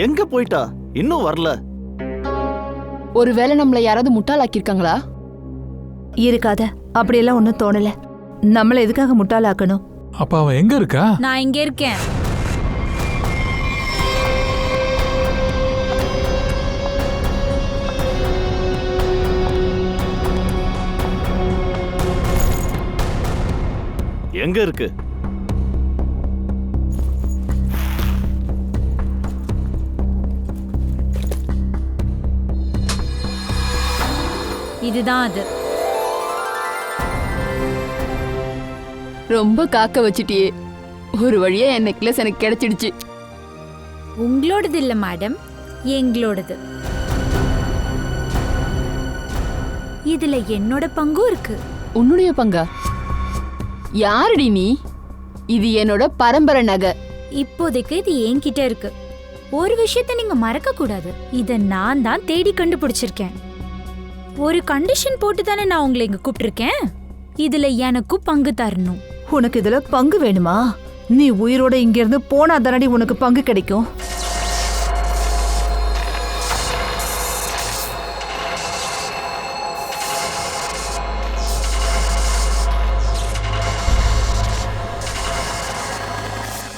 எங்க போயிட்டா? இன்னும் வரல. ஒருவேளை நம்மள யாராவது முட்டாளாக்கிருக்காங்களா? இருக்காத, அப்படியெல்லாம் ஒன்னும் தோணல. நம்மள எதுக்காக முட்டாளாக்கணும்? அப்ப அவன் எங்க இருக்கா? நான் இங்க இருக்கேன். எங்க இருக்கு? இதுதான் அது. ரொம்ப காக்க வச்சிட்டியே. ஒரு வழியா என் நெக்லஸ் எனக்கு கிடைச்சிடுச்சு. உங்களோடது இல்ல மேடம், எங்களோடது. இதுல என்னோட பங்கும் இருக்கு. உன்னுடைய பங்கா? யாருடி நீ? இது என்னோட பரம்பரை நகை. இப்போதைக்கு இது என்கிட்ட இருக்கு. ஒரு விஷயத்த நீங்க மறக்க கூடாது. இத நான் தான் தேடி கண்டுபிடிச்சிருக்கேன். ஒரு கண்டிஷன் போட்டு தானே நான் உங்களை இங்க கூப்பிட்டிருக்கேன். இதுல எனக்கும் பங்கு தரணும். உனக்கு இதுல பங்கு வேணுமா? நீ உயிரோட இங்க இருந்து போனா தானடி உனக்கு பங்கு கிடைக்கும்.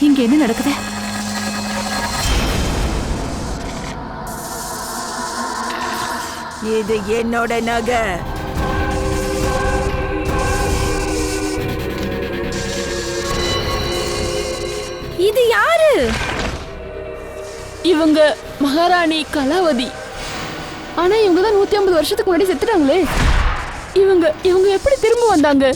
இங்க என்ன நடக்குது? இது என்னோட நகை. இது யாரு? இவங்க மகாராணி கலாவதி. ஆனா இவங்க தான் 150 வருஷத்துக்கு முன்னாடி செத்துட்டாங்களே. இவங்க எப்படி திரும்ப வந்தாங்க?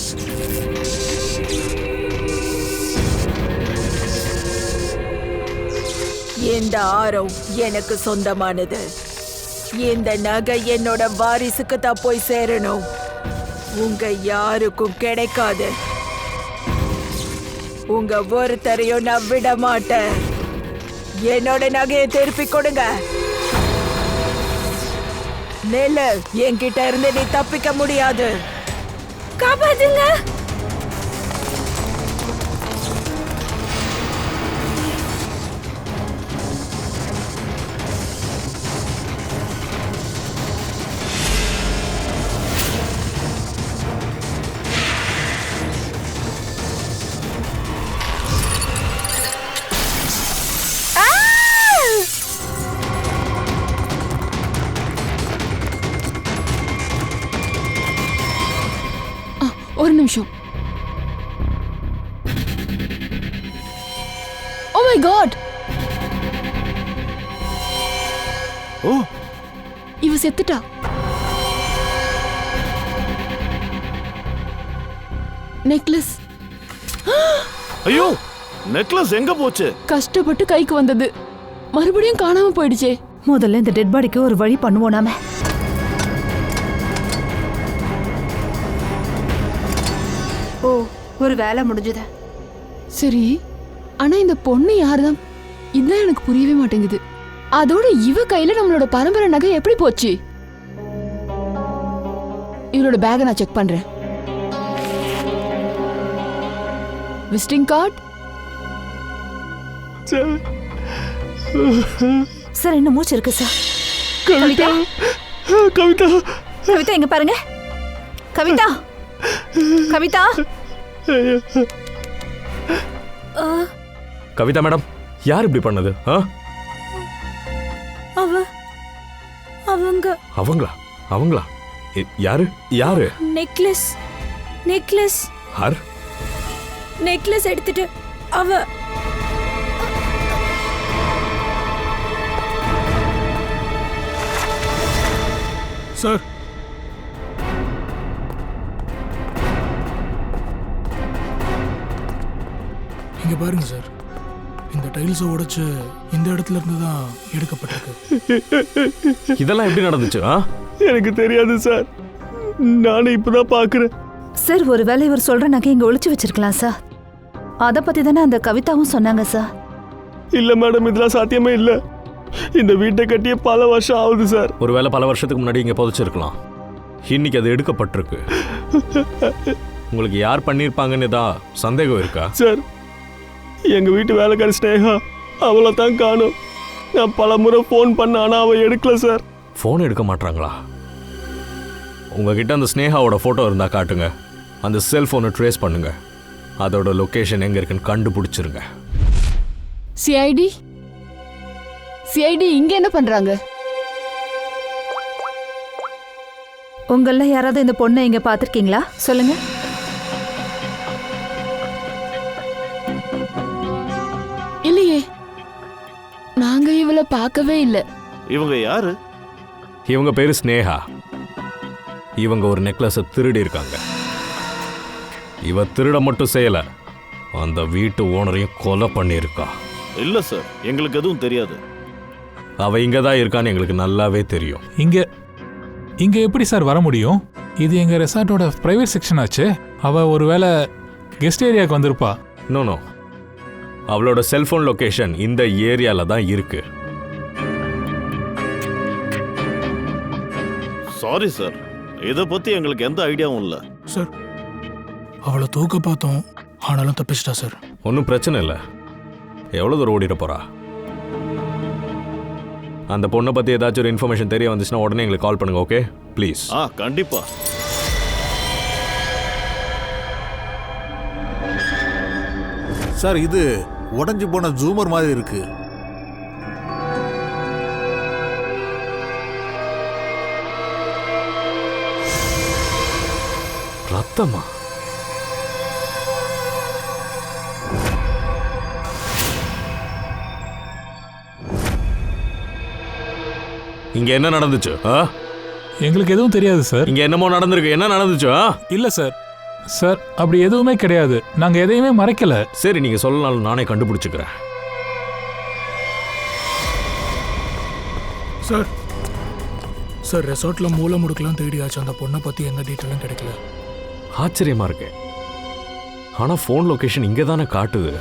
இந்த ஆரம் எனக்கு சொந்தமானது. இந்த நகை என்னோட வாரிசுக்கு தான் போய் சேரணும். உங்க யாருக்கும் கிடைக்காது. உங்க ஒருத்தரையும் நான் விட மாட்டேன். என்னோட நகையை திருப்பி கொடுங்க. நெல்லு, என்கிட்ட இருந்து நீ தப்பிக்க முடியாது. காப்பாத்துங்க. ஒரு நிமிஷம். Oh my God. ஓ, இவ செத்துட்டா. நெக்லஸ். ஐயோ, நெக்லஸ் எங்க போச்சு? கஷ்டப்பட்டு கைக்கு வந்தது மறுபடியும் காணாம போயிடுச்சே. முதல்ல இந்த டெட் பாடிக்கு ஒரு வழி பண்ணுவோம் நாம. ஓ, ஒரு வேலை முடிஞ்சது. சரி, ஆனா இந்த பொண்ணு யாருதான்? இதுதான் எனக்கு புரியவே மாட்டேங்குது. அதோட இவ கையில நம்மளோட பரம்பரை நகை எப்படி போச்சு? இவரோட பேக்கை நான் செக் பண்றேன். Visiting card. சார், இன்னும் மூச்சு இருக்கு சார். கவிதா, கவிதா, கவிதா இங்க பாருங்க. கவிதா, கவிதா. கவிதா மேடம், யார் இப்படி பண்ணது? அவங்க அவங்களா? யாரு யாரு? நெக்லஸ் நெக்லஸ் யார்? நெக்லஸ் எடுத்துட்டு அவ. சார், இங்க பாருங்க சார். இந்த டைல்ஸை உடைச்சு இந்த இடத்துல இருந்து தான் எடுக்கப்பட்டிருக்கு. இதெல்லாம் எப்படி நடந்துச்சு? எனக்கு தெரியாது சார். நானும் இப்பதான் பாக்குறேன். சார், ஒருவேளை இவர் சொல்ற நகை இங்க ஒளிச்சு வச்சிருக்கலாம் சார். அத பத்தி தானே அந்த கவிதாவும் சொன்னாங்க சார். இல்ல மேடம், இதெல்லாம் சாத்தியமே இல்ல. இந்த வீட்டை கட்டிய பல வருஷம் ஆகுது சார். ஒருவேளை பல வருஷத்துக்கு முன்னாடி இங்க புதைச்சிருக்கலாம். இன்னைக்கு அது எடுக்கப்பட்டிருக்கு. உங்களுக்கு யார் பண்ணிருப்பாங்கன்னு தான் சந்தேகம் இருக்கா? சார், எங்க வீட்டு வேலைக்காரி ஸ்னேகா, அவளை தான் காணோம். நான் பலமுறை ஃபோன் பண்ண ஆனால் அவள் எடுக்கல சார். ஃபோன் எடுக்க மாட்டாங்களா? உங்ககிட்ட அந்த ஸ்னேகாவோட ஃபோட்டோ இருந்தால் காட்டுங்க. அந்த செல்ஃபோனை ட்ரேஸ் பண்ணுங்க. அதோட லொக்கேஷன் எங்கே இருக்குன்னு கண்டுபிடிச்சிருங்க. சிஐடி இங்க என்ன பண்றாங்க? உங்கள யாராவது இந்த பொண்ணை இங்க பாத்திருக்கீங்களா? சொல்லுங்க. இல்லையே, நாங்க இவளை பார்க்கவே இல்லை. இவங்க யாரு? இவங்க பேரு ஸ்னேகா. இவங்க ஒரு நெக்லஸை திருடி இருக்காங்க. இவ திருட மட்டும் செய்யல, அந்த வீட்டு ஓனரையும் கொலை பண்ணியிருக்கா. இல்ல சார், எங்களுக்கு எதுவும் தெரியாது. அவ இங்க தான் இருக்கான்னு எங்களுக்கு நல்லாவே தெரியும். இங்க எப்படி சார் வர முடியும்? இது எங்க ரெசார்ட்டோட பிரைவேட் செக்ஷன் ஆச்சு. அவ ஒருவேளை கெஸ்ட் ஏரியாவுக்கு வந்திருப்பா. நோ, அவளோட செல்போன் லொகேஷன் இந்த ஏரியால தான் இருக்கு. சாரி சார், இதை பத்தி எங்களுக்கு எந்த ஐடியாவும் இல்லை. சார் அவளை தூக்க பார்த்தோம், ஆனாலும் தப்பிச்சிட்டா சார். ஒன்றும் பிரச்சனை இல்லை. எவ்வளோ தூரம் ஓடிட போறா? அந்த பொண்ணை பற்றி ஏதாச்சும் ஒரு இன்ஃபர்மேஷன் தெரிய வந்துச்சுன்னா உடனே எங்களுக்கு கால் பண்ணுங்க. Okay please. கண்டிப்பா. சார் இது உடைஞ்சு போன ஜூமர் மாதிரி இருக்கு. ரத்தமா? இங்க என்ன நடந்துச்சு? எங்களுக்கு எதுவும் தெரியாது சார். இங்க என்னமோ நடந்திருக்கு. என்ன நடந்துச்சு? இல்ல சார். சார் அப்படி எதுவுமே கிடையாது. நாங்க எதையுமே மறைக்கல. சரி, நீங்க சொல்லனாலும் நானே கண்டுபிடிச்சுக்கிறேன். சார் சார் ரெசார்ட்ல மூல முடுக்கலாம் தேடியாச்சு. அந்த பொண்ணை பத்தி எந்த டீட்டெயிலும் கிடைக்கல. ஆச்சரியமா இருக்கு. ஆனா ஃபோன் லொகேஷன் இங்க தானே காட்டுது.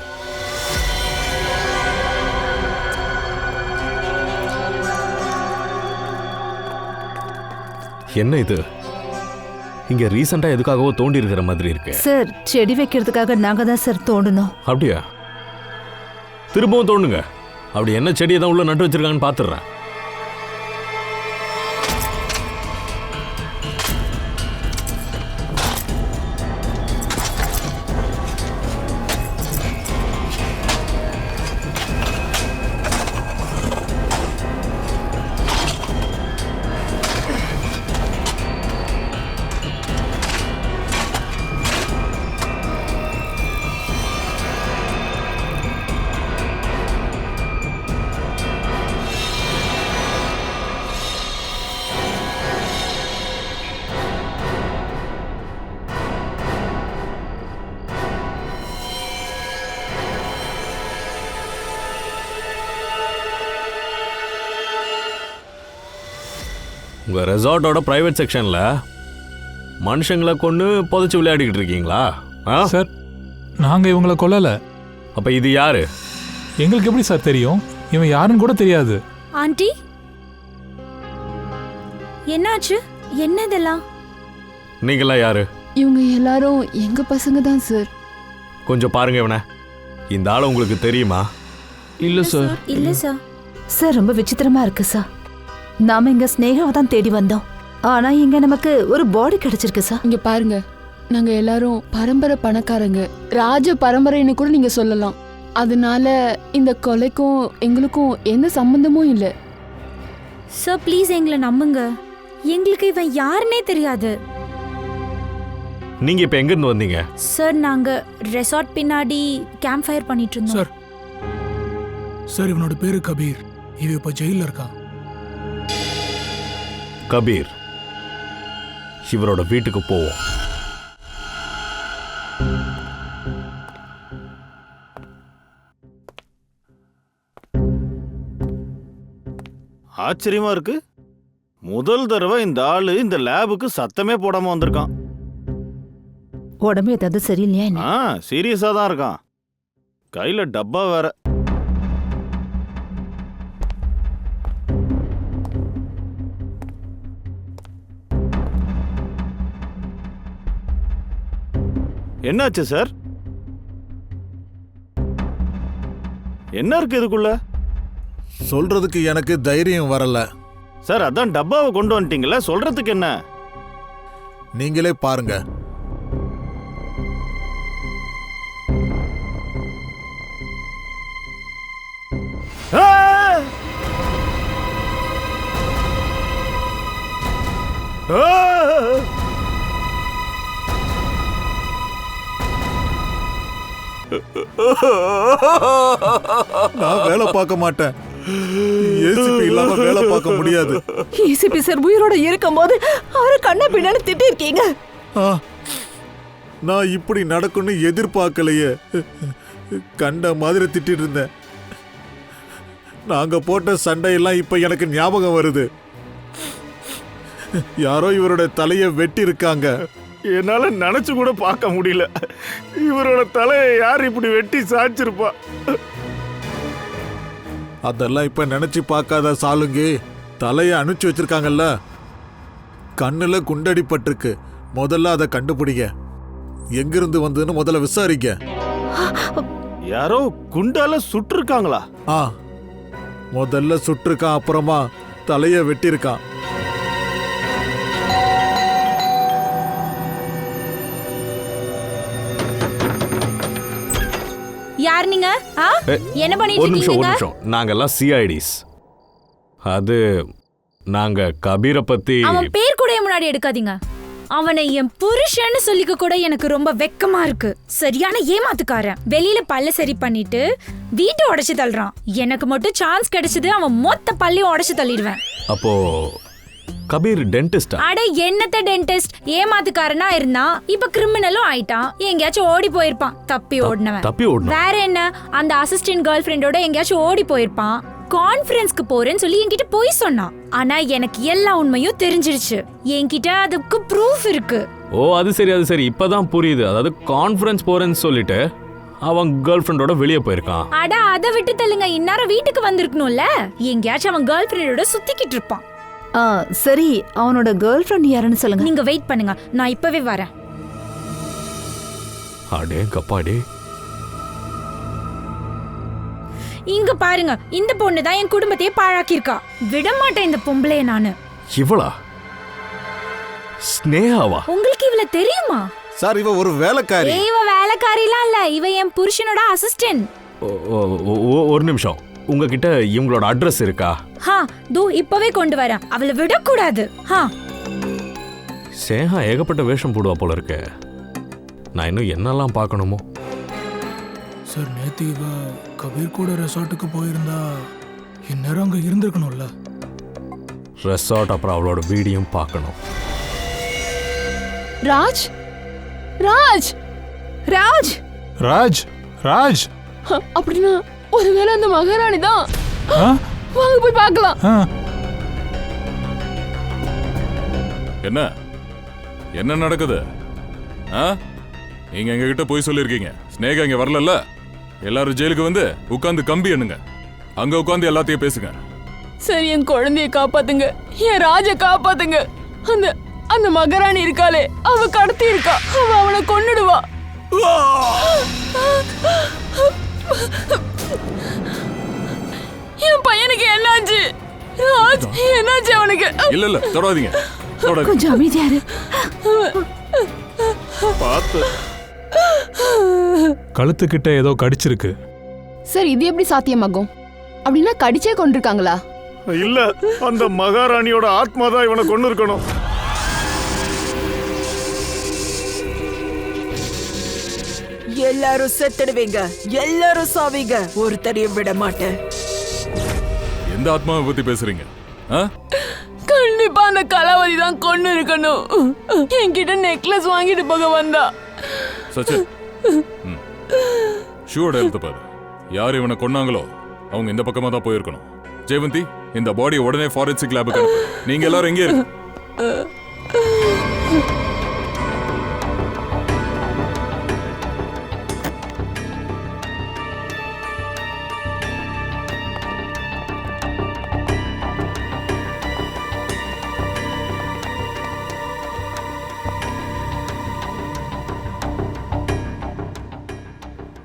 என்ன இது? இங்க ரீசெண்டா எதுக்காகவோ தோண்டி இருக்கிற மாதிரி இருக்கு. சார் செடி வைக்கிறதுக்காக நாங்க தான் சார் தோண்டணும். அப்படியா? திரும்பவும் தோண்டுங்க. அப்படி என்ன செடியை தான் உள்ள நட்டு வச்சிருக்காங்கன்னு பாத்துறேன். உங்க ரெசார்ட்டோட பிரைவேட் செக்ஷன்ல மனுஷங்களை கொண்டு புதைச்சு விளையாடிக்கிட்டு இருக்கீங்களா? சார் நாங்க இவங்களை கொல்லல. அப்ப இது யாரு? எங்களுக்கு எப்படி சார் தெரியும்? இவன் யாருன்னு கூட தெரியாது. ஆண்டி என்னாச்சு? என்னதெல்லாம்? நீங்களாம் யாரு? இவங்க எல்லாரும் எங்க பசங்க தான் சார். கொஞ்சம் பாருங்க இவனை. இந்த ஆளு உங்களுக்கு தெரியுமா? இல்ல சார். இல்ல சார். சார் ரொம்ப விசித்திரமா இருக்கு சார். நாம இங்க ஸ்னேகாவை தான் தேடி வந்தோம். ஆனா இங்க நமக்கு ஒரு பாடி கிடைச்சிருக்கு சார். இங்க பாருங்க, நாங்க எல்லாரும் பரம்பரை பணக்காரங்க, ராஜ பரம்பரைன்னு கூட நீங்க சொல்லலாம். அதனால இந்த கொலைக்கும் எங்களுக்கும் எந்த சம்பந்தமும் இல்ல. சார் ப்ளீஸ் எங்களை நம்புங்க. எங்களுக்கு இவன் யாருன்னே தெரியாது. நீங்க இப்ப எங்க இருந்து வந்தீங்க? சார் நாங்க ரெசார்ட் பின்னாடி கேம்ப் ஃபயர் பண்ணிட்டு இருந்தோம். சார் சார் இவனோட பேரு கபீர். இவன் இப்ப ஜெயில இருக்கான். கபீர். இவரோட வீட்டுக்கு போவோம். ஆச்சரியமா இருக்கு. முதல் தடவை இந்த ஆளு இந்த லேபுக்கு சத்தமே போடாம வந்திருக்கான். உடம்பு ஏதாவது சரியில்லையா என்ன? சீரியஸா தான் இருக்கான். கையில டப்பா வேற. என்னாச்சு சார்? என்ன இருக்கு இதுக்குள்ள? சொல்றதுக்கு எனக்கு தைரியம் வரல. சார் அதான் டப்பாவை கொண்டு வந்துட்டீங்களா, சொல்றதுக்கு என்ன? நீங்களே பாருங்க. ஆ! ஆ! நான் வேலை பார்க்க மாட்டேன். ஏசிபி இல்லாம வேலை பார்க்க முடியாது. ஏசிபி சார் உயிரோட இருக்கும்போது அவரை கண்ண பின்னாடி திட்டி இருக்கீங்க. ஆ, நான் இப்படி நடக்கும்னு எதிர்பார்க்கலையே. கண்ட மாதிரி திட்டிட்டு இருந்தேன். நாங்க போட்ட சண்டையெல்லாம் இப்ப எனக்கு ஞாபகம் வருது. யாரோ இவரோட தலையை வெட்டி இருக்காங்க. என்னால நினைச்சு கூட பார்க்க முடியல. இவரோட தலையை யார் இப்படி வெட்டி சாய்ச்சிருப்பா? அதெல்லாம் இப்ப நினைச்சு பார்க்காத சாலுங்கி. தலையை அனுப்பிச்சு வச்சிருக்காங்கல்ல, கண்ணுல குண்டடிப்பட்டிருக்கு. முதல்ல அதை கண்டுபிடிங்க. எங்கிருந்து வந்ததுன்னு முதல்ல விசாரிக்க. யாரோ குண்டால சுட்டிருக்காங்களா? ஆ, முதல்ல சுட்டிருக்கான், அப்புறமா தலையை வெட்டியிருக்கான். யார் நீங்க? என்ன பண்ணிட்டு ஒரு இருக்கீங்க? நிமிஷம். நாங்கெல்லாம் சிஐடிஸ். அது நாங்க கபீரை பத்தி. அவன் பேர் கூட முன்னாடி எடுக்காதீங்க. அவனை என் புருஷன்னு சொல்லிக்க கூட எனக்கு ரொம்ப வெக்கமா இருக்கு. சரியான ஏமாத்துக்காரன். வெளியில பல்ல சரி பண்ணிட்டு வீட்டை உடைச்சு தள்ளுறான். எனக்கு மட்டும் சான்ஸ் கிடைச்சது அவன் மொத்த பல்லையும் உடைச்சு தள்ளிடுவேன். அப்போ கபீர் டென்டிஸ்டா? அட என்னத்த டென்டிஸ்ட், ஏமாத்துக்காரனா இருந்தா இப்ப கிரிமினலும் ஆயிட்டான். எங்கேயாச்சும் ஓடி போயிருப்பான். தப்பி ஓடினவன். வேற என்ன, அந்த அசிஸ்டன்ட் கேர்ள் ஃப்ரெண்டோட எங்கேயாச்சும் ஓடி போயிருப்பான். கான்ஃபரன்ஸ்க்கு போறேன்னு சொல்லி என்கிட்ட போய் சொன்னான். ஆனா எனக்கு எல்லா உண்மையும் தெரிஞ்சிருச்சு. என்கிட்ட அதுக்கு ப்ரூஃப் இருக்கு. ஓ அது சரி. இப்பதான் புரியுது. அதாவது கான்ஃபரன்ஸ் போறேன்னு சொல்லிட்டு அவன் கேர்ள் ஃப்ரெண்டோட வெளியே போயிருக்கான். அட அதை விட்டு தள்ளுங்க. இந்நேரம் வீட்டுக்கு வந்திருக்கணும்ல. எங்கேயாச்சும் அவன் கேர்ள் ஃப்ரெண்டோட சுத்திக்கிட்டு இருப்பான். சரி, அவனோட கேர்ள் ஃப்ரெண்ட் யாருன்னு சொல்லுங்க. நீங்க வெயிட் பண்ணுங்க, நான் இப்பவே வரேன். அடே கப்பாடே, இங்க பாருங்க, இந்த பொண்ணு தான் என் குடும்பத்தையே பாழாக்கியிருக்கா. விட மாட்டேன் இந்த பொம்பளைய நானு. இவளா? ஸ்னேகாவா? உங்களுக்கு இவள தெரியுமா? சார், இவ ஒரு வேலைக்காரி. இவ வேலைக்காரிலாம் இல்ல, இவ என் புருஷனோட அசிஸ்டன்ட். ஒரு நிமிஷம், உங்ககிட்ட இவங்களோட அட்ரஸ் இருக்கா? தோ இப்பவே கொண்டு வரேன். அவளை விடக்கூடாது. சேகா ஏகப்பட்ட வேஷம் போடுவா போல இருக்கு. நான் இன்னும் என்னெல்லாம் பார்க்கணுமோ. சார், நேத்து இவ கபீர் கூட ரெசார்ட்டுக்கு போயிருந்தா இந்நேரம் அங்க இருந்திருக்கணும்ல. ரெசார்ட் அப்புறம் அவளோட வீடியும் பார்க்கணும். ராஜ் ராஜ் ராஜ் ராஜ் ராஜ் அப்படின்னா ஒருவேளை அந்த மகாராணி தான். வாங்க போய் பார்க்கலாம். என்ன நடக்குது? நீங்க எங்ககிட்ட போய் சொல்லிருக்கீங்க. ஸ்னேகா இங்க வரல. எல்லாரும் ஜெயிலுக்கு வந்து உட்கார்ந்து கம்பி எண்ணுங்க. அங்க உட்கார்ந்து எல்லாத்தையும் பேசுங்க. சரி, என் குழந்தைய காப்பாத்துங்க, என் ராஜ காப்பாத்துங்க. அந்த அந்த மகாராணி இருக்காளே, அவ கடத்தி இருக்கா. அவ அவனை கொன்னுடுவா. என் பையனுக்கு என்னாச்சு? ராஜ், என்னாச்சு அவனுக்கு? இல்ல தொடாதீங்க. கொஞ்சம் அமைதியா இரு. பார்த்து. கழுத்துக்கிட்ட ஏதோ கடிச்சிருக்கு. சார், இது எப்படி சாத்தியமாகும்? அப்படின்னா கடிச்சே கொண்டிருக்காங்களா? இல்ல, அந்த மகாராணியோட ஆத்மா தான் இவனை கொண்டு இருக்கணும். எல்லாரும் செத்துடுவீங்க, எல்லாரும் சாவீங்க, ஒருத்தரையும் விட மாட்டேன். எந்த ஆத்மாவை பத்தி பேசுறீங்க? கண்டிப்பா அந்த கலாவதி தான் கொண்டு இருக்கணும். என்கிட்ட நெக்லஸ் வாங்கிட்டு போக வந்தா. சச்சின், ஷூட எடுத்து பாரு. யார் இவனை கொன்னாங்களோ அவங்க இந்த பக்கமா தான் போயிருக்கணும். ஜெயவந்தி, இந்த பாடியை உடனே ஃபாரன்சிக் லேபுக்கு அனுப்பு. நீங்க எல்லாரும் எங்கே இருக்கு?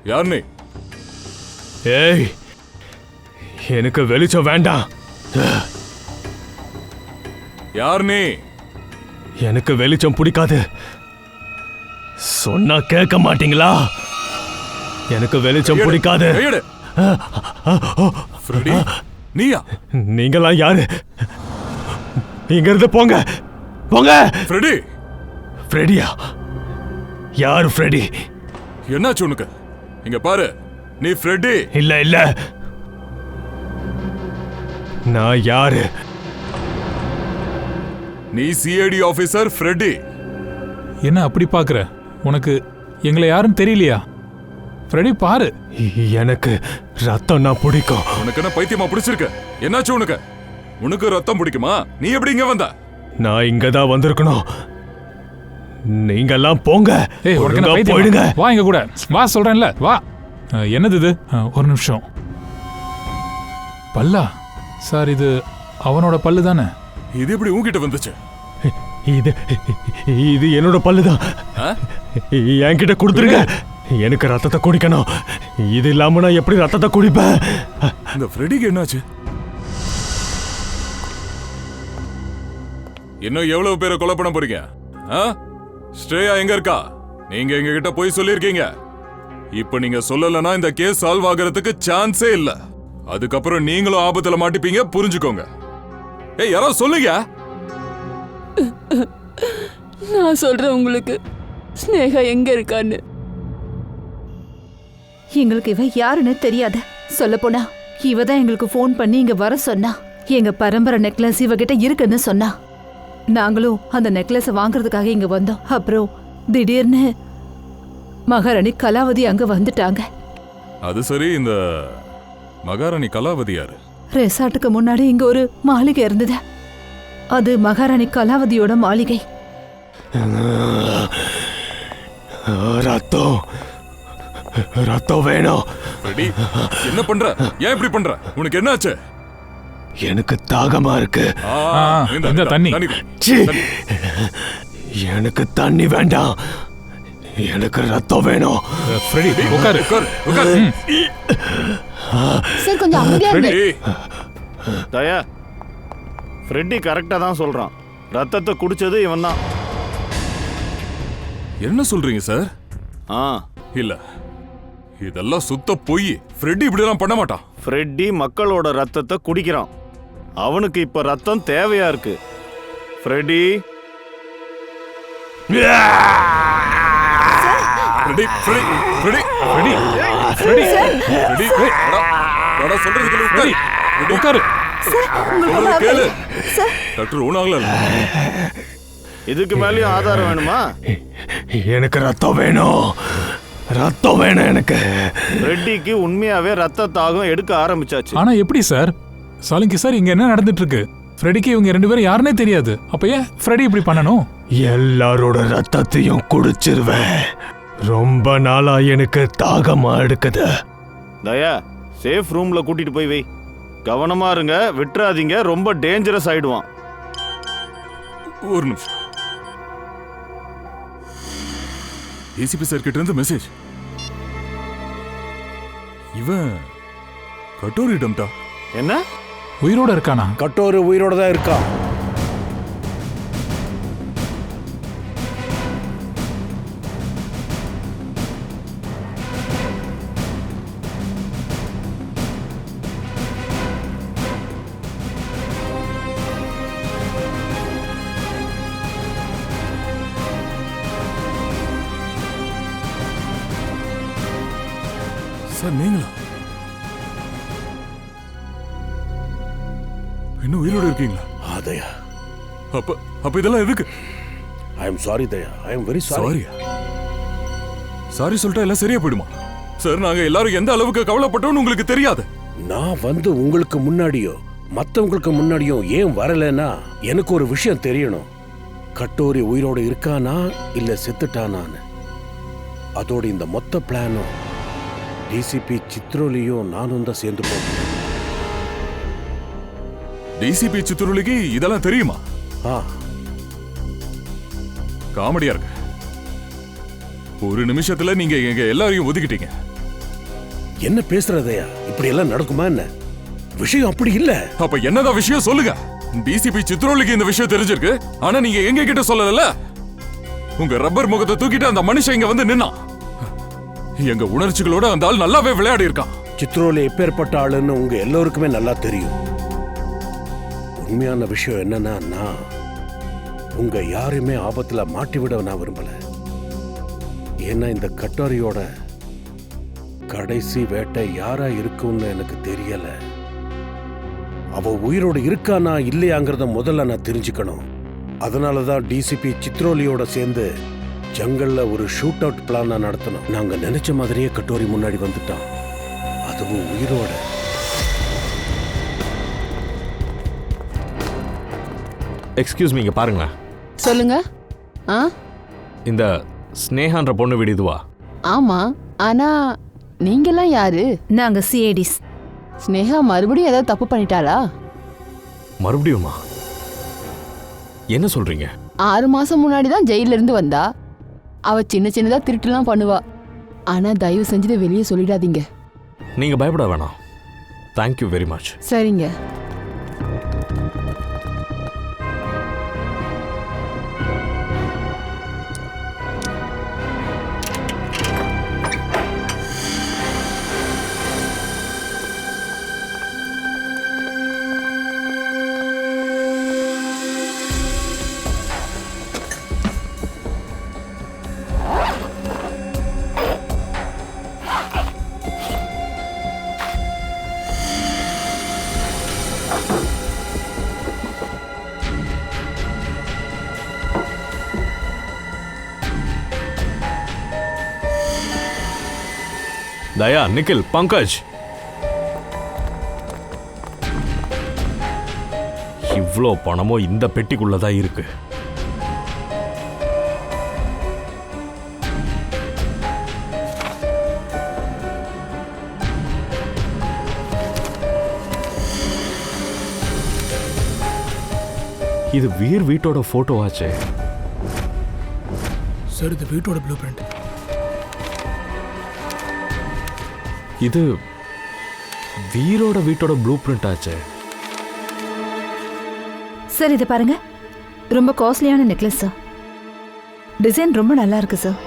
யார் நீ? ஏய், எனக்கு வெளிச்சம் வேண்டாம். யார் நீ? எனக்கு வெளிச்சம் பிடிக்காது. சொன்னா கேட்க மாட்டீங்களா? எனக்கு வெளிச்சம் பிடிக்காது. கையெடு. ஃப்ரெடி, நீயா? நீங்களாம் யாரு? இங்க இருந்து போங்க, போங்க. ஃப்ரெடி. ஃப்ரெடியா? யாரு ஃப்ரெடி? என்னாச்சு உனக்கு? இங்க பாரு, நீ ஃப்ரெடி இல்ல இல்ல. நான் யாரு? நீ சிஐடி ஆபீசர் ஃப்ரெடி. என்ன அப்படி பார்க்குற? உனக்கு எங்களை யாரும் தெரியலையா? ஃப்ரெடி பாரு. எனக்கு ரத்தம் நான் பிடிக்கும். உனக்கு என்ன பைத்தியமா பிடிச்சிருக்க? என்னாச்சு உனக்கு? உனக்கு ரத்தம் பிடிக்குமா? நீ எப்படி இங்க வந்த? நான் இங்க தான் வந்திருக்கணும். நீங்கெல்லாம் போங்க. ஏய், உனக்கு என்ன ஒழுங்கா பைத்தியமா? போயிடுங்க. வா இங்க கூட. வா சொல்றேன்ல, வா. என்னது இது? ஒரு நிமிஷம். பல்லா சார், இது அவனோட பல்லு தானே? இது எப்படி உன்கிட்ட வந்துச்சு? இது இது என்னோட பல்லுதான். என்கிட்ட கொடுத்துருங்க. எனக்கு ரத்தத்தை குடிக்கணும். இது இல்லாம நான் எப்படி ரத்தத்தை குடிப்பேன்? இந்த ஃப்ரெடிக்கு என்னாச்சு? இன்னும் எவ்வளவு பேரை கொலை பண்ண போறீங்க? ஸ்ரேயா எங்க இருக்கா? நீங்க எங்க கிட்ட போய் சொல்லிருக்கீங்க. இப்ப நீங்க சொல்லலன்னா இந்த கேஸ் சால்வ் ஆகிறதுக்கு சான்ஸே இல்ல. அதுக்கப்புறம் நீங்களும் ஆபத்துல மாட்டிப்பீங்க, புரிஞ்சுக்கோங்க. ஏய், யாரோ சொல்லுங்க. நான் சொல்றேன் உங்களுக்கு, ஸ்னேகா எங்க இருக்கான்னு. எங்களுக்கு இவ யாருன்னு தெரியாது. சொல்லப்போனா இவ தான் எங்களுக்கு ஃபோன் பண்ணி இங்க வர சொன்னா. எங்க பரம்பரை நெக்லஸ் இவகிட்ட இருக்குன்னு சொன்னா. நாங்களும் அந்த நெக்லஸை வாங்குறதுக்காக இங்க வந்தோம். அப்புறம் திடீர்னு மகாராணி கலாவதி அங்க வந்துட்டாங்க. அது சரி, இந்த மகாராணி கலாவதி யாரு? ரெசார்ட்டுக்கு முன்னாடி இங்க ஒரு மாளிகை இருந்தது. அது மகாராணி கலாவதியோட மாளிகை. ரத்தம் ரத்தம் வேணும். என்ன பண்ற? ஏன் இப்படி பண்ற? உனக்கு என்னாச்சு? எனக்கு தாகமா இருக்கு. இந்த தண்ணி. எனக்கு தண்ணி வேண்டாம். எனக்கு ரத்தம் வேணும். ஃப்ரெடி, உட்காரு. சார் கொஞ்சம் அமைதியா இருங்க. தயா, ஃப்ரெட்டி கரெக்டா தான் சொல்றான். ரத்தத்தை குடிச்சது இவன் தான். என்ன சொல்றீங்க சார்? இல்ல, இதெல்லாம் சுத்த பொய். ஃப்ரெட்டி இப்படிலாம் பண்ண மாட்டான். ஃப்ரெட்டி மக்களோட ரத்தத்தை குடிக்கிறான். அவனுக்கு இப்ப ரத்தம் தேவையா இருக்கு. ஃப்ரெட்டி, இதுக்கு மேலயும் ஆதாரம் வேணுமா? எனக்கு ரத்தம் வேணும். ரத்தம் வேணும் எனக்கு. ஃப்ரெட்டிக்கு உண்மையாவே ரத்த தாகம் எடுக்க ஆரம்பிச்சாச்சு. ஆனா எப்படி சார்? சாலிங்கி சார், இங்க என்ன நடந்துட்டு இருக்கு? ஃப்ரெடிக்கு இவங்க ரெண்டு பேரும் யாருன்னே தெரியாது. அப்ப ஏன் ஃப்ரெடி இப்படி பண்ணணும்? எல்லாரோட ரத்தத்தையும் குடிச்சிருவேன். ரொம்ப நாளா எனக்கு தாகமா எடுக்குது. தயா, சேஃப் ரூம்ல கூட்டிட்டு போய் வை. கவனமா இருங்க, விட்டுறாதீங்க. ரொம்ப டேஞ்சரஸ் ஆயிடுவான். ஒரு நிமிஷம். ஏசிபி சார் கிட்ட இருந்து மெசேஜ். இவன் கட்டோரிடம்டா. என்ன? உயிரோட இருக்கானா? கட்டோரி உயிரோட தான் இருக்கா. சார், நீங்களா? இன்னும் உயிரோட இருக்கீங்களா? தயா, அப்ப இதெல்லாம் எதுக்கு? I am sorry Daya, I am very sorry. Sorry சொல்லிட்டா எல்லாம் சரியா போயிடுமா? சார், நாங்க எல்லாரும் எந்த அளவுக்கு கவலைப்பட்டோம்னு உங்களுக்கு தெரியாது. நான் வந்து உங்களுக்கு முன்னாடியோ மத்தவங்களுக்கு முன்னாடியோ ஏன் வரலன்னா எனக்கு ஒரு விஷயம் தெரியணும். கட்டோரி உயிரோட இருக்கானா இல்ல செத்துட்டானான்னு. அதோட இந்த மொத்த பிளானும் டிசிபி சித்ரோலியும் நானும் தான் சேர்ந்து போகிறேன். டிசிபி சித்ரோலிக்கு இதெல்லாம் தெரியுமா? காமெடியா இருக்கு. ஒரு நிமிஷத்துல நீங்க எங்க எல்லாரையும் ஒதுக்கிட்டீங்க. என்ன பேசுறதையா? இப்படி எல்லாம் நடக்குமா என்ன? விஷயம் அப்படி இல்ல. அப்ப என்னதான் விஷயம் சொல்லுங்க. டிசிபி சித்ரோலுக்கு இந்த விஷயம் தெரிஞ்சிருக்கு, ஆனா நீங்க எங்க கிட்ட சொல்லல. உங்க ரப்பர் முகத்தை தூக்கிட்டு அந்த மனுஷன் இங்க வந்து நின்னா. எங்க உணர்ச்சிகளோட அந்த ஆள் நல்லாவே விளையாடி இருக்கான். சித்ரோல எப்பேற்பட்ட ஆளுன்னு உங்க எல்லோருக்குமே நல்லா தெரியும். உண்மையான விஷயம் என்னன்னா, நான் உங்க யாருமே ஆபத்துல மாட்டிவிட நான் விரும்பல. ஏன்னா இந்த கட்டாரியோட கடைசி வேட்டை யாரா இருக்கும்னு எனக்கு தெரியல. அவ உயிரோடு இருக்கானா இல்லையாங்கிறத முதல்ல நான் தெரிஞ்சுக்கணும். அதனாலதான் டிசிபி சித்ரோலியோட சேர்ந்து ஜங்கல்ல ஒரு ஷூட் அவுட் பிளான் நடத்தணும். நாங்க நினைச்ச மாதிரியே கட்டோரி முன்னாடி வந்துட்டான், அதுவும் உயிரோட. எக்ஸ்கியூஸ் மீ, இங்க பாருங்க. சொல்லுங்க. இந்த ஸ்னேகான்ற பொண்ணு வீடு இதுவா? ஆமா, ஆனா நீங்கெல்லாம் யாரு? நாங்க சிஐடிஸ். ஸ்னேகா மறுபடியும் ஏதாவது தப்பு பண்ணிட்டாளா? மறுபடியுமா? என்ன சொல்றீங்க? 6 மாசம் முன்னாடி தான் ஜெயில இருந்து வந்தா. அவ சின்ன சின்னதா திருட்டுலாம் பண்ணுவா. ஆனா தயவு செஞ்சு வெளியே சொல்லிடாதீங்க. நீங்க பயப்பட வேணாம். Thank you very much. சரிங்க. தயா, நிக்கில், பங்கஜ், இவ்ளோ பணமோ இந்த பெட்டிக்குள்ளதான் இருக்கு. இது வீர் வீட்டோட போட்டோ ஆச்சே. சார், இது வீட்டோட ப்ளூ பிரிண்ட். இது வீரோட வீட்டோட ப்ளூ பிரிண்ட் ஆச்சே. சார் இது பாருங்க, ரொம்ப காஸ்ட்லியான நெக்லஸ் சார். டிசைன் ரொம்ப நல்லா இருக்கு சார்.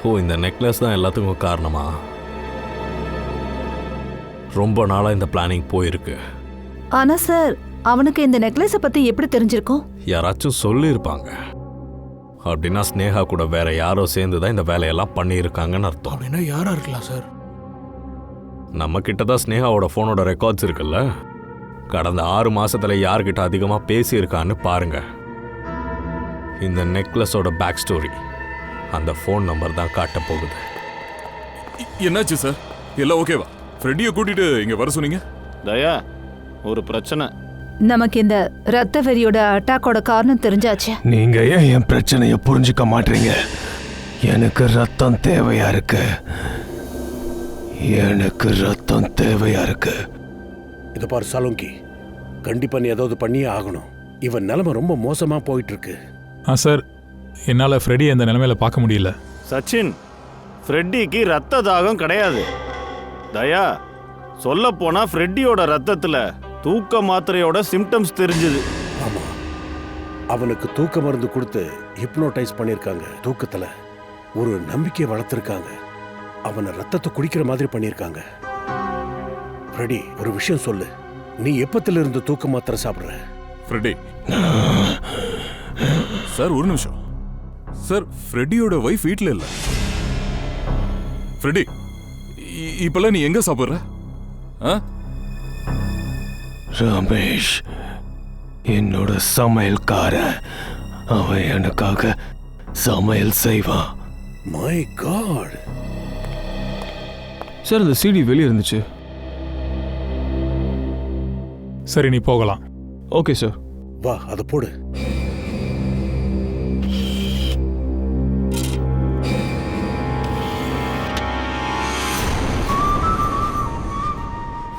ஓ, இந்த நெக்லஸ் தான் எல்லாத்துக்கும் காரணமா? ரொம்ப நாளா இந்த பிளானிங் போயிருக்கு. ஆனா சார், அவனுக்கு இந்த நெக்லஸை பத்தி எப்படி தெரிஞ்சிருக்கும்? யாராச்சும் சொல்லியிருப்பாங்க. அப்படின்னா ஸ்னேகா கூட வேற யாரோ சேர்ந்து தான் இந்த வேலையெல்லாம் பண்ணியிருக்காங்கன்னு அர்த்தம். அப்படின்னா யாரா இருக்கலாம் சார்? நம்ம கிட்ட தான் ஸ்னேகாவோட ஃபோனோட ரெக்கார்ட்ஸ் இருக்குல்ல. கடந்த 6 மாசத்துல யார்கிட்ட அதிகமா பேசியிருக்கான்னு பாருங்க. இந்த நெக்லஸோட பேக் ஸ்டோரி அந்த ஃபோன் நம்பர் தான் காட்ட போகுது. என்னாச்சு சார்? எல்லாம் ஓகேவா? ஃப்ரெண்டியை கூட்டிட்டு இங்க வர சொன்னீங்க. தயா, ஒரு பிரச்சனை. நமக்கு இந்த ரத்த வெறியோட அட்டாக்கோட காரணம் தெரிஞ்சாச்சு. நீங்க ஏன் என் பிரச்சனையை புரிஞ்சுக்க மாட்டீங்க? எனக்கு ரத்தம் தேவையா இருக்கு. எனக்கு ரத்தம் தேவையா இருக்கு. இதை பாரு சாலுங்கி, கண்டிப்பா நீ ஏதாவது பண்ணியே ஆகணும். இவன் நிலைமை ரொம்ப மோசமா போயிட்டு இருக்கு. சார், என்னால் ஃப்ரெடி அந்த நிலைமையில பார்க்க முடியல. சச்சின், ஃப்ரெட்டிக்கு ரத்த தாகம் கிடையாது. தயா, சொல்ல போனா ஃப்ரெட்டியோட ரத்தத்துல தூக்க மாத்திரையோட சிம்டம்ஸ் தெரிஞ்சுது. ஆமா, அவனுக்கு தூக்க மருந்து கொடுத்து ஹிப்னோடைஸ் பண்ணிருக்காங்க. தூக்கத்துல ஒரு நம்பிக்கையை வளர்த்திருக்காங்க. அவனை ரத்தத்தை குடிக்கிற மாதிரி பண்ணிருக்காங்க. ஃப்ரெடி, ஒரு விஷயம் சொல்லு, நீ எப்பத்துல இருந்து தூக்க மாத்திரை சாப்பிடுற? ஃப்ரெடி சார், ஒரு நிமிஷம் சார். ஃப்ரெடியோட வைஃப் வீட்ல இல்ல. ஃப்ரெடி, இப்பெல்லாம் நீ எங்க சாப்பிடுற? ரமேஷ் என்னோட சமையல்கார. அவன் எனக்காக சமையல் செய்வான். My God. சார், அந்த சிடி வெளியே இருந்துச்சு. சரி, நீ போகலாம். Okay sir. வா, அதை போடு.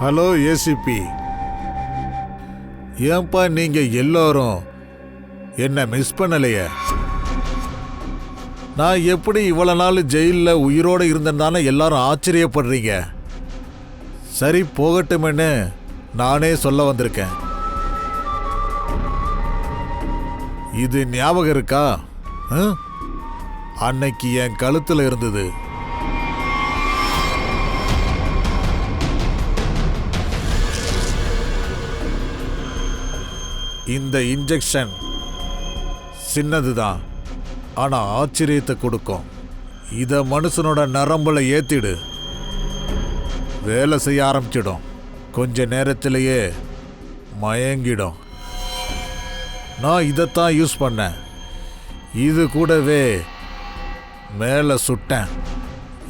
ஹலோ ஏசிபி, ஏன்பா நீங்க எல்லாரும் என்ன மிஸ் பண்ணலையே? நான் எப்படி இவ்வளவு நாள் ஜெயிலில் உயிரோடு இருந்தேன்னு எல்லாரும் ஆச்சரியப்படுறீங்க. சரி போகட்டும்னு நானே சொல்ல வந்திருக்கேன். இது ஞாபகம் இருக்கா? அன்னைக்கு என் கழுத்துல இருந்தது. இந்த இன்ஜெக்ஷன் சின்னதுதான், ஆனா ஆச்சரியத்தை கொடுக்கும். இத மனுஷனோட நரம்புல ஏத்திடு, வேலை செய்ய ஆரம்பிச்சிடும். கொஞ்ச நேரத்திலேயே மயங்கிடும். நான் இதைத்தான் யூஸ் பண்ணேன். இது கூடவே மேலே சுட்டேன்.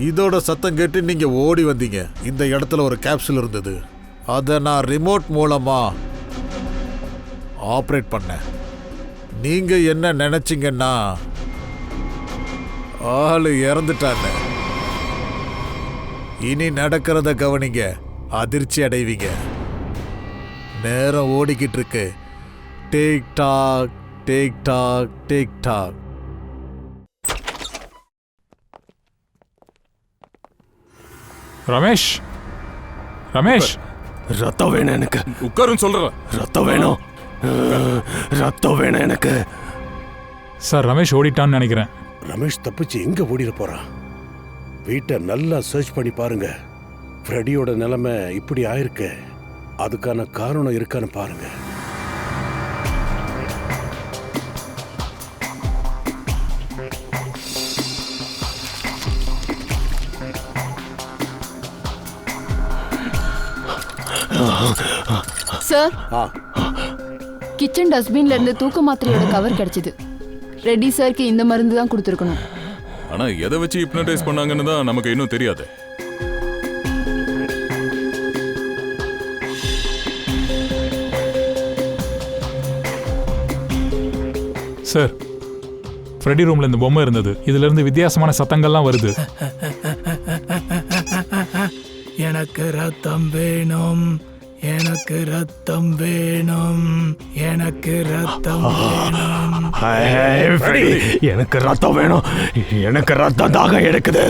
இதோட சத்தம் கேட்டு நீங்க ஓடி வந்தீங்க. இந்த இடத்துல ஒரு கேப்சூல் இருந்தது, அதை நான் ரிமோட் மூலமா ஆப்ரேட் பண்ணேன். நீங்க என்ன நினைச்சீங்கன்னா ஆளு இறந்துட்டாங்க. இனி நடக்கிறத கவனிங்க, அதிர்ச்சி அடைவீங்க. நேரம் ஓடிக்கிட்டு இருக்கு. Tick tock tick tock tick tock. Ramesh, Ramesh, ரத்தம் வேணும் எனக்கு. உட்காருன்னு சொல்றேன். ரத்தம் வேணும், ரத்தம் வேணும் எனக்கு. சார் ரமேஷ் ஓடிட்டான்னு நினைக்கிறேன். ரமேஷ் தப்பிச்சு எங்க ஓடிட போறான்? வீட்டை நல்லா சர்ச் பண்ணி பாருங்க. ஃப்ரெடியோட நிலைமை இப்படி ஆயிருக்கு, அதுக்கான காரணம் இருக்கான்னு பாருங்க. சார், கிச்சன் டஸ்ட்பின்ல இருந்து தூக்க மாத்திரையோட கவர் கிடைச்சது. ரெட்டி சாருக்கு இந்த மருந்து தான் கொடுத்துருக்கணும். ஆனா எதை வச்சு ஹிப்னடைஸ் பண்ணாங்கன்னு தான் நமக்கு இன்னும் தெரியாது. சார், ஃப்ரெடி ரூம்ல இந்த பொம்மை இருந்தது. இதுல இருந்து வித்தியாசமான சத்தங்கள்லாம் வருது. எனக்கு ரத்தம் வேணும், எனக்கு ரத்தம் வேணும், எனக்கு ரத்தம் வேணும். எனக்கு ரத்தம் வேணும், எனக்கு ரத்தம் தாக எடுக்குது.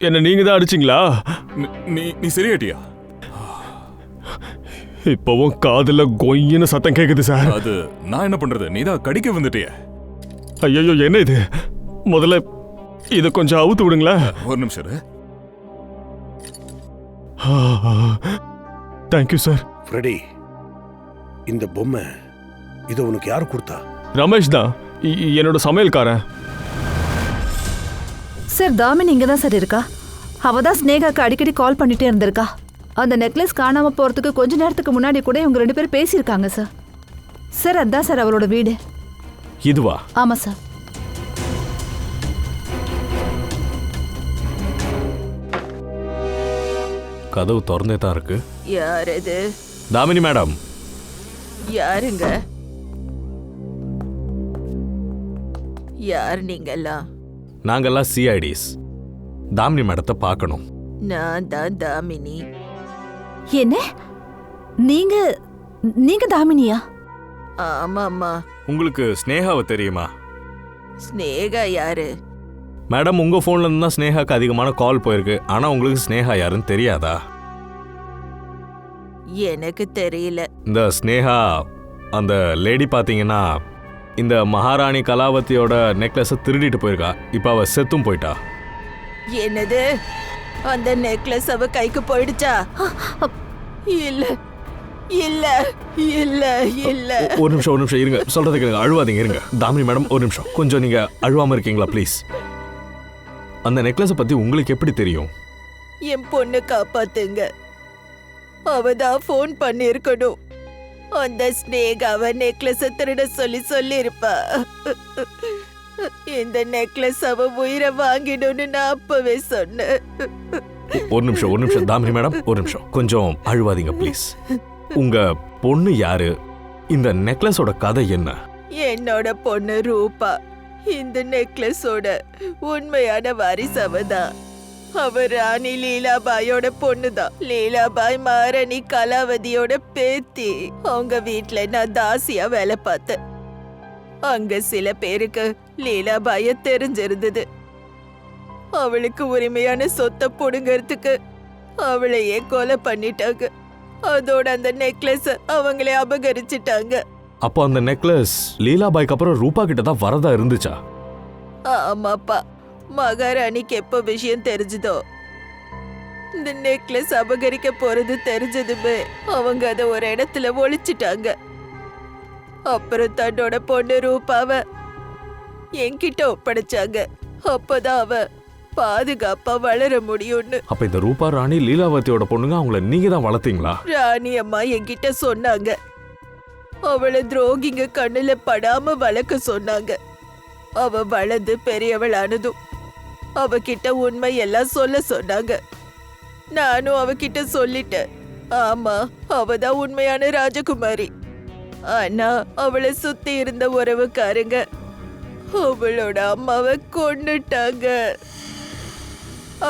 என்ன நீங்க தான் அடிச்சிங்களா? நீ சரியாட்டியா? இப்பவும் காதுல கொய்யின்னு சத்தம் கேக்குது சார். அது நான் என்ன பண்றது, நீதான் கடிக்க வந்துட்டிய. ஐயோ, என்ன இது? முதல்ல இத கொஞ்சம் அவுத்து விடுங்களா. ஒரு நிமிஷம். Thank you sir. ஃப்ரெடி, இந்த பொம்மை இதை உனக்கு யார் கொடுத்தா? ரமேஷ் தான், என்னோட சமையல்காரன். சார், தாமினி இங்க தான் சார் இருக்கா. அவ தான் ஸ்னேகாக்கு அடிக்கடி கால் பண்ணிட்டே இருந்திருக்கா. அந்த நெக்லஸ் காணாம போறதுக்கு கொஞ்ச நேரத்துக்கு முன்னாடி கூட இவங்க 2 பேரும் பேசியிருக்காங்க சார். சார், அதான் சார் அவளோட வீடு. இதுவா? ஆமா சார். கதவு திறந்தே தான் இருக்கு. யார் இது? தாமினி மேடம். யாருங்க? யார் நீங்கெல்லாம்? நாங்கெல்லாம் சிஐடிஸ். தாமினி மேடத்தை பார்க்கணும். நான் தான் தாமினி. என்ன? நீங்க தாமினியா? ஆமாம்மா. உங்களுக்கு ஸ்னேகாவை தெரியுமா? ஸ்னேகா யாரு? மேடம், உங்க போன்ல இருந்து தான் ஸ்னேகாக்கு அதிகமான கால் போயிருக்கு. ஆனா உங்களுக்கு ஸ்னேகா யாருன்னு தெரியாதா? எனக்கு தெரியல. இந்த ஸ்னேகா அந்த லேடி பாத்தீங்கன்னா இந்த மகாராணி கலாவதியோட நெக்லஸை திருடிட்டு போயிருக்கா. இப்ப அவ செத்தும் போயிட்டா. என்னது? அந்த நெக்லஸ் அவ கைக்கு போயிடுச்சா? இல்ல இல்ல இல்ல இல்ல. ஒரு நிமிஷம் இருங்க, சொல்றது கேளுங்க, அழுவாதீங்க, இருங்க. தாமினி மேடம், ஒரு நிமிஷம், கொஞ்சம் நீங்க அழுவாம இருக்கீங்களா ப்ளீஸ்? அந்த நெக்லஸை பத்தி உங்களுக்கு எப்படி தெரியும்? என் பொண்ணு காப்பாத்துங்க. அவதான் ஃபோன் பண்ணிருக்கணும். அந்த ஸ்னேகாவ நெக்லஸ திருட சொல்லி இருப்பா. இந்த நெக்லஸ் அவ உயிரை வாங்கிடும்னு நான் அப்பவே சொன்னேன். ஒரு நிமிஷம் தாமினி மேடம், ஒரு நிமிஷம், கொஞ்சம் அழுவாதீங்க ப்ளீஸ். உங்க பொண்ணு யாரு? இந்த நெக்லஸோட கதை என்ன? என்னோட பொண்ணு ரூபா. இந்த நெக்லஸோட உண்மையான வாரிசு அவதான். அவ ராணி லீலாபாயோட பொண்ணுதான். லீலாபாய் மகாராணி கலாவதியோட பேத்தி. அவங்க வீட்ல நான் தாசியா வேலை பார்த்தேன். அங்க சில பேருக்கு லீலாபாய தெரிஞ்சிருந்தது. அவளுக்கு உரிமையான சொத்தை புடுங்கிறதுக்கு அவளையே கொலை பண்ணிட்டாங்க. அதோட அந்த நெக்லஸ் அவங்களே அபகரிச்சிட்டாங்க. அப்போ அந்த நெக்லஸ் லீலாபாய்க்கு அப்புறம் ரூபா கிட்ட தான் வரதா இருந்துச்சா? ஆமாப்பா, மகாராணிக்கு எப்ப விஷயம் தெரிஞ்சதோ, இந்த நெக்லஸ் அபகரிக்க போறது தெரிஞ்சதுமே அவங்க அதை ஒரு இடத்துல ஒளிச்சிட்டாங்க. அப்புறம் தன்னோட பொண்ணு ரூபாவை என்கிட்ட ஒப்படைச்சாங்க. அப்பதான் அவ பாதுகாப்பா வளர முடியும்னு. அப்ப இந்த ரூபா ராணி லீலாவதியோட பொண்ணுங்க, அவங்கள நீங்க தான் வளர்த்தீங்களா? ராணி அம்மா என்கிட்ட சொன்னாங்க. அவளை துரோகிங்க கண்ணுல படாம வளர்க்க சொன்னாங்க. அவ வளர்ந்து பெரியவளானதும் அவகிட்ட உண்மை எல்லாம் சொல்ல சொன்னாங்க. நானும் அவகிட்ட சொல்லிட்டேன். ஆமா, அவதான் உண்மையான ராஜகுமாரி. ஆனா அவளை சுத்தி இருந்த உறவுக்காரங்க அவளோட அம்மாவை கொன்னுட்டாங்க.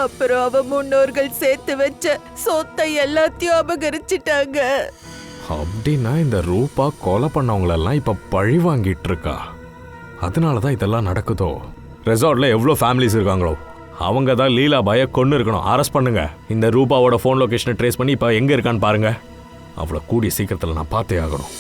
அப்புறம் அவ முன்னோர்கள் சேர்த்து வச்ச சொத்தை எல்லாத்தையும் அபகரிச்சிட்டாங்க. அப்படின்னா இந்த ரூபா கொலை பண்ணவங்களெல்லாம் இப்ப பழி வாங்கிட்டு இருக்கா. அதனாலதான் இதெல்லாம் நடக்குதோ? ரெசார்ட்ல எவ்வளோ ஃபேமிலிஸ் இருக்காங்களோ அவங்க தான் லீலாபாயை கொண்டு இருக்கணும். அரெஸ்ட் பண்ணுங்க. இந்த ரூபாவோட ஃபோன் லொகேஷனை ட்ரேஸ் பண்ணி இப்போ எங்க இருக்கான்னு பாருங்க. அவளை கூடிய சீக்கிரத்தில் நான் பார்த்தே ஆகணும்.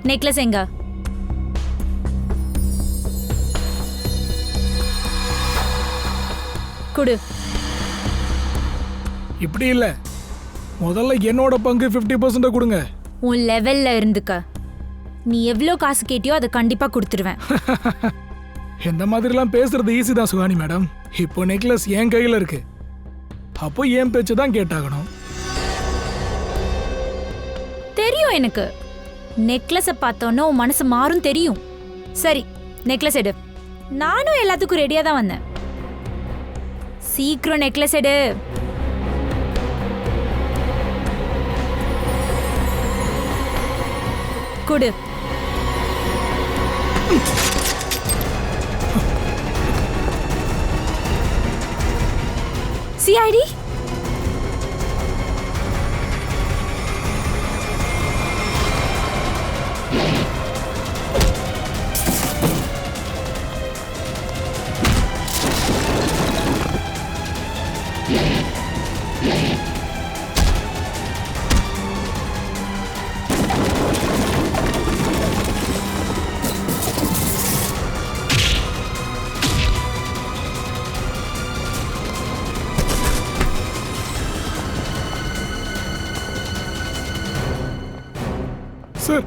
நெக்லஸ் எங்க? குடு. இப்படி இல்ல, முதல்ல என்னோட பங்கு 50% கொடுங்க. உன் லெவல்ல இருந்துக்க. நீ எவ்வளோ காசு கேட்டியோ அதை கண்டிப்பா கொடுத்துருவேன். இந்த மாதிரிலாம் பேசுறது ஈஸி தான் சுகானி மேடம். இப்போ நெக்லஸ் என் கையில இருக்கு. அப்போ என் பேச்சு தான் கேட்டாகணும். தெரியும் எனக்கு. நெக்லஸை பார்த்தோன்னா உன் மனசு மாறும் தெரியும். சரி, நெக்லஸ் எடு. நானும் எல்லாத்துக்கும் ரெடியா தான் வந்தேன். சீக்கிரம் நெக்லஸ் எடு. குடு. சிஐடி சார்,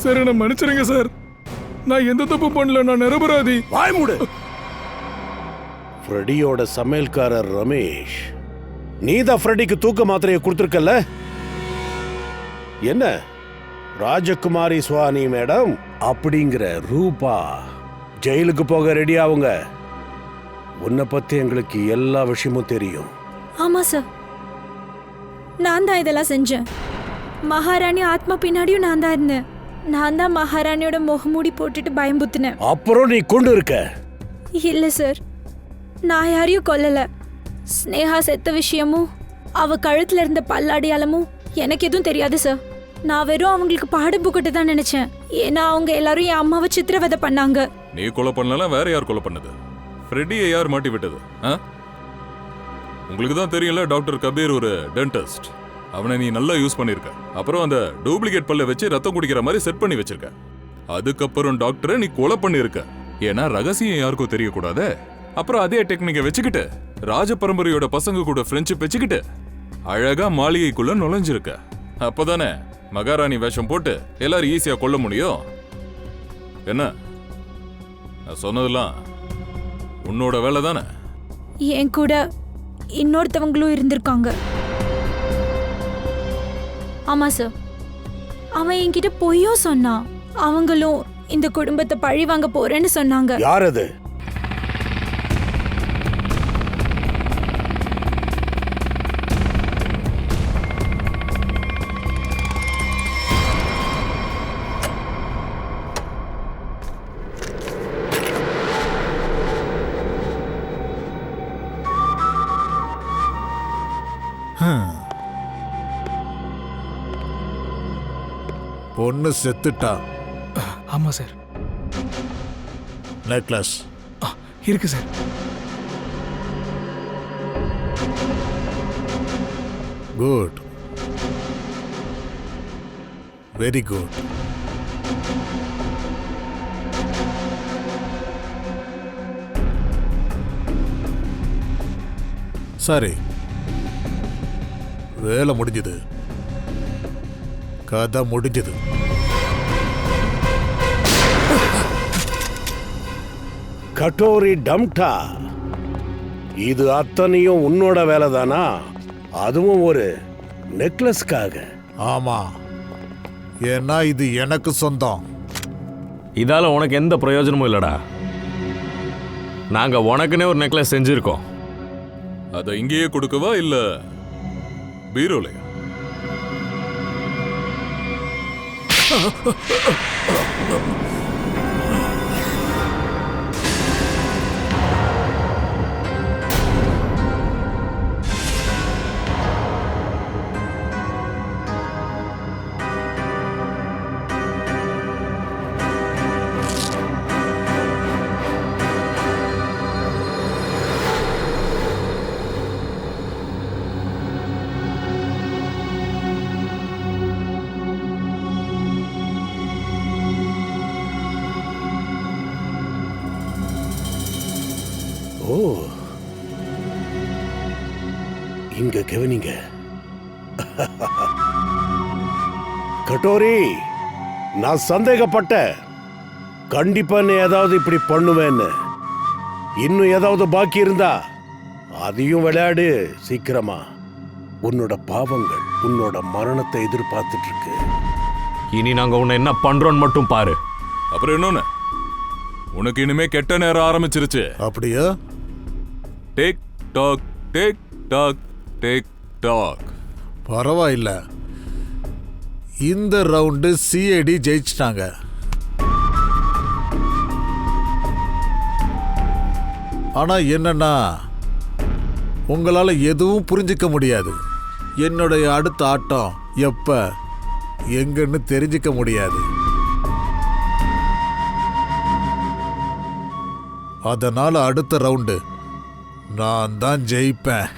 சார் என்ன மன்னிச்சிருங்க சார். நான் எந்த தப்பு பண்ணல. நான் நிரபராதி. வாய் மூடு. ஃப்ரெடியோட சமையல்காரர் ரமேஷ், நீ தான் ஃப்ரெடிக்கு தூக்க மாத்திரையை கொடுத்துருக்கல? என்ன ராஜகுமாரி சுவானி மேடம் அப்படிங்கிற ரூபா ஜெயிலுக்கு போக ரெடி ஆகுங்க. உன்னை பத்தி எங்களுக்கு எல்லா விஷயமும் தெரியும். ஆமா சார், நான் தான் இதெல்லாம் செஞ்சேன். மகாராணி ஆத்மா பின்னாடியும் நான் தான் இருந்தேன். நான் தான் மகாராணியோட முகமூடி போட்டுட்டு பயம்புத்தினேன். அப்புறம் நீ கொண்டு இருக்க? இல்ல சார், நான் யாரையும் கொல்லல. ஸ்னேகா செத்த விஷயமும் அவ கழுத்துல இருந்த பல்லடையாளமும் எனக்கு எதுவும் தெரியாது சார். நான் வெறும் அவங்களுக்கு பாடம் புகட்ட தான் நினைச்சேன். ஏன்னா அவங்க எல்லாரும் என் அம்மாவை சித்திரவதை பண்ணாங்க. நீ கொலை பண்ணலாம், வேற யார் கொலை பண்ணது? ஃப்ரெடியை யார் மாட்டி விட்டது? உங்களுக்கு தான் தெரியல, டாக்டர் கபீர் ஒரு டென்டிஸ்ட். அவனை நீ நல்லா யூஸ் பண்ணிருக்க. அப்புறம் அந்த டூப்ளிகேட் பல்ல வச்சு ரத்தம் குடிக்கிற மாதிரி செட் பண்ணி வச்சிருக்க. அதுக்கப்புறம் டாக்டரை நீ கொலை பண்ணிருக்க. ஏன்னா ரகசியம் யாருக்கும் தெரியக்கூடாது. அப்புறம் அதே டெக்னிக்கை வச்சுக்கிட்டு ராஜ பரம்பரையோட பசங்க கூட ஃப்ரெண்ட்ஷிப் வச்சுக்கிட்டு அழகா மாளிகைக்குள்ள நுழைஞ்சிருக்க. அப்பதானே மகாராணி வேஷம் போட்டு எல்லாரும் ஈஸியா கொல்ல முடியும். என்ன நான் சொன்னதெல்லாம் உன்னோட வேலை தானே? என் கூட இன்னொருத்தவங்களும் இருந்திருக்காங்க. ஆமா சார், அவன் என்கிட்ட பொய்யும் சொன்னான். அவங்களும் இந்த குடும்பத்தை பழி வாங்க போறேன்னு சொன்னாங்க. யார் அது? பொண்ணு செத்துட்டா. ஆமா சார். நெக்லஸ் இருக்கு சார். Good, very good. சரி, வேலை முடிஞ்சது, கதை முடிஞ்சது. கட்டோரி டம்டா, இது அத்தனையும் உன்னோட வேலை தானா? அதுவும் ஒரு நெக்லஸ்க்காக? ஆமா, ஏன்னா இது எனக்கு சொந்தம். இதால உனக்கு எந்த பிரயோஜனமும் இல்லடா. நாங்க உனக்குன்னே ஒரு நெக்லஸ் செஞ்சிருக்கோம். அதை இங்கேயே கொடுக்கவா இல்ல பீரோலையா? ஓ, இங்க கவனிங்க. கட்டோரி, நான் சந்தேகப்பட்டேன் கண்டிப்பா நீ ஏதாவது இப்படி பண்ணுவேன்னு. இன்னும் ஏதாவது பாக்கி இருந்தா அதையும் விளையாடு சீக்கிரமா. உன்னோட பாவங்கள் உன்னோட மரணத்தை எதிர்பார்த்துட்டு இருக்கு. இனி நாங்க உன்னை என்ன பண்றோம்னு மட்டும் பாரு. அப்புறம் இன்னொன்னு, உனக்கு இனிமே கெட்ட நேரம் ஆரம்பிச்சிருச்சு. அப்படியா? Tick tock tick tock tick tock. பரவாயில்ல, இந்த ரவுண்டு சிஐடி ஜெயிச்சிட்டாங்க. ஆனா என்னன்னா, உங்களால எதுவும் புரிஞ்சிக்க முடியாது. என்னுடைய அடுத்த ஆட்டம் எப்ப எங்கன்னு தெரிஞ்சிக்க முடியாது. அதனால அடுத்த ரவுண்டு நான் தான் ஜெயிப்பேன்.